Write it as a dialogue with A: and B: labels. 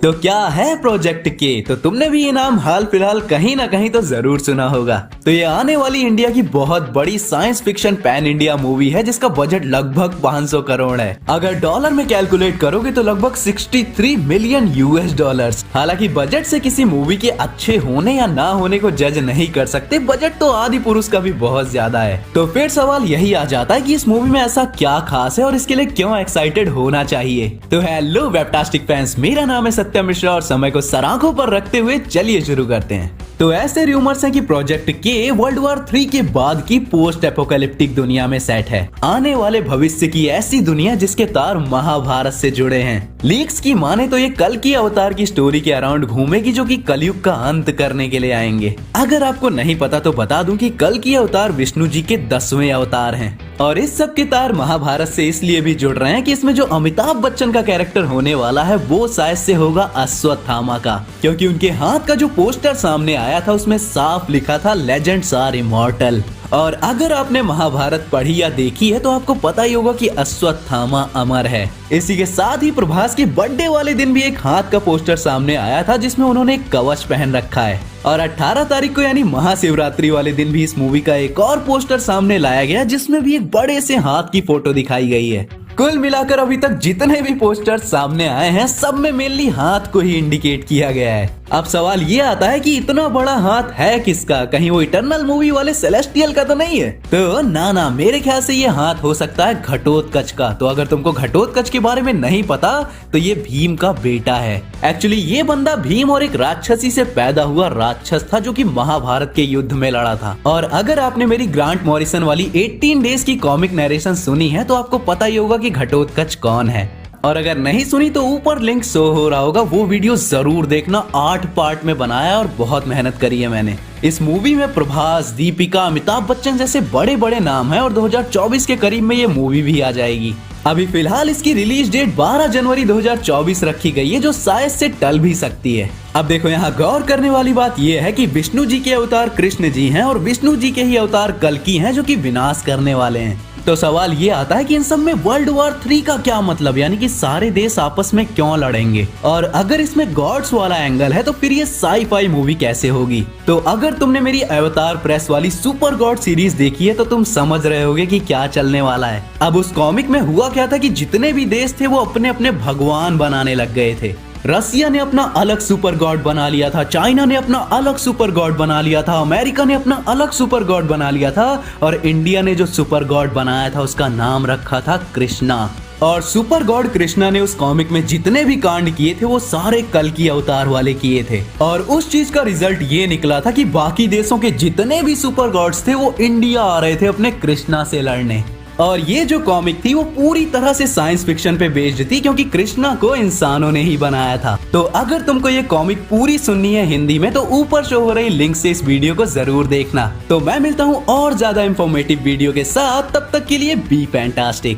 A: तो क्या है प्रोजेक्ट के? तो तुमने भी ये नाम हाल फिलहाल कहीं ना कहीं तो जरूर सुना होगा। तो ये आने वाली इंडिया की बहुत बड़ी science fiction pan India movie है जिसका बजट लगभग 500 करोड़ है। अगर डॉलर में कैलकुलेट करोगे तो लगभग 63 मिलियन यूएस डॉलर्स। हालांकि बजट से किसी मूवी के अच्छे होने या ना होने को जज नहीं कर सकते, बजट तो आदि पुरुष का भी बहुत ज्यादा है। तो फिर सवाल यही आ जाता है कि इस मूवी में ऐसा क्या खास है और इसके लिए क्यों एक्साइटेड होना चाहिए। तो हेलो वेबटास्टिक फैंस, मेरा नाम है सत्यम मिश्रा और समय को सराखों पर रखते हुए चलिए शुरू करते हैं। तो ऐसे रूमर्स हैं कि प्रोजेक्ट के वर्ल्ड वॉर 3 के बाद की पोस्ट एपोकैलिप्टिक दुनिया में सेट है, आने वाले भविष्य की ऐसी दुनिया जिसके तार महाभारत से जुड़े हैं। लीक्स की माने तो ये कल की अवतार की स्टोरी के अराउंड घूमेगी जो कि कलयुग का अंत करने के लिए आएंगे। अगर आपको नहीं पता तो बता दूं कि कल की अवतार विष्णु जी के 10वें अवतार हैं और इस सब के तार महाभारत से इसलिए भी जुड़ रहे हैं कि इसमें जो अमिताभ बच्चन का कैरेक्टर होने वाला है वो शायद से होगा अश्वत्थामा का, क्योंकि उनके हाथ का जो पोस्टर सामने आया था उसमें साफ लिखा था लेजेंड्स आर इमॉर्टल। और अगर आपने महाभारत पढ़ी या देखी है तो आपको पता ही होगा कि अश्वत्थामा अमर है। इसी के साथ ही प्रभास के बर्थडे वाले दिन भी एक हाथ का पोस्टर सामने आया था जिसमें उन्होंने एक कवच पहन रखा है। और 18 तारीख को यानी महाशिवरात्रि वाले दिन भी इस मूवी का एक और पोस्टर सामने लाया गया जिसमें भी एक बड़े से हाथ की फोटो दिखाई गई है। कुल मिलाकर अभी तक जितने भी पोस्टर सामने आए हैं सब में मेनली हाथ को ही इंडिकेट किया गया है। अब सवाल ये आता है कि इतना बड़ा हाथ है किसका? कहीं वो इटर्नल मूवी वाले सेलेस्टियल का तो नहीं है? तो ना, मेरे ख्याल से ये हाथ हो सकता है घटोत्कच का। तो अगर तुमको घटोत्कच के बारे में नहीं पता तो ये भीम का बेटा है। एक्चुअली ये बंदा भीम और एक राक्षसी से पैदा हुआ राक्षस था जो कि महाभारत के युद्ध में लड़ा था। और अगर आपने मेरी ग्रांट मॉरिसन वाली 18 डेज की कॉमिक नरेशन सुनी है तो आपको पता ही होगा कि घटोत्कच कौन है। और अगर नहीं सुनी तो ऊपर लिंक शो हो रहा होगा, वो वीडियो जरूर देखना। 8 पार्ट में बनाया और बहुत मेहनत करी है मैंने। इस मूवी में प्रभास, दीपिका, अमिताभ बच्चन जैसे बड़े बड़े नाम हैं और 2024 के करीब में ये मूवी भी आ जाएगी। अभी फिलहाल इसकी रिलीज डेट 12 जनवरी 2024 रखी गई है जो शायद से टल भी सकती है। अब देखो, यहाँ गौर करने वाली बात यह है कि विष्णु जी के अवतार कृष्ण जी हैं और विष्णु जी के ही अवतार कल्कि हैं जो कि विनाश करने वाले हैं। तो सवाल ये आता है कि इन सब में वर्ल्ड वॉर 3 का क्या मतलब, यानी कि सारे देश आपस में क्यों लड़ेंगे? और अगर इसमें गॉड्स वाला एंगल है तो फिर ये साई-फाई मूवी कैसे होगी? तो अगर तुमने मेरी अवतार प्रेस वाली सुपर गॉड सीरीज देखी है तो तुम समझ रहे होगे कि क्या चलने वाला है। अब उस कॉमिक में हुआ क्या था कि जितने भी देश थे वो अपने अपने भगवान बनाने लग गए थे। रसिया ने अपना अलग सुपर गॉड बना लिया था, चाइना ने अपना अलग सुपर गॉड बना लिया था, अमेरिका ने अपना अलग सुपर गॉड बना लिया था और इंडिया ने जो सुपर गॉड बनाया था उसका नाम रखा था कृष्णा। और सुपर गॉड कृष्णा ने उस कॉमिक में जितने भी कांड किए थे वो सारे कल्कि अवतार वाले किए थे। और उस चीज का रिजल्ट ये निकला था कि बाकी देशों के जितने भी सुपर गॉड्स थे वो इंडिया आ रहे थे अपने कृष्णा से लड़ने। और ये जो कॉमिक थी वो पूरी तरह से साइंस फिक्शन पे बेस्ड थी क्योंकि कृष्णा को इंसानों ने ही बनाया था। तो अगर तुमको ये कॉमिक पूरी सुननी है हिंदी में तो ऊपर शो हो रही लिंक से इस वीडियो को जरूर देखना। तो मैं मिलता हूँ और ज्यादा इंफॉर्मेटिव वीडियो के साथ, तब तक के लिए बी फैंटास्टिक।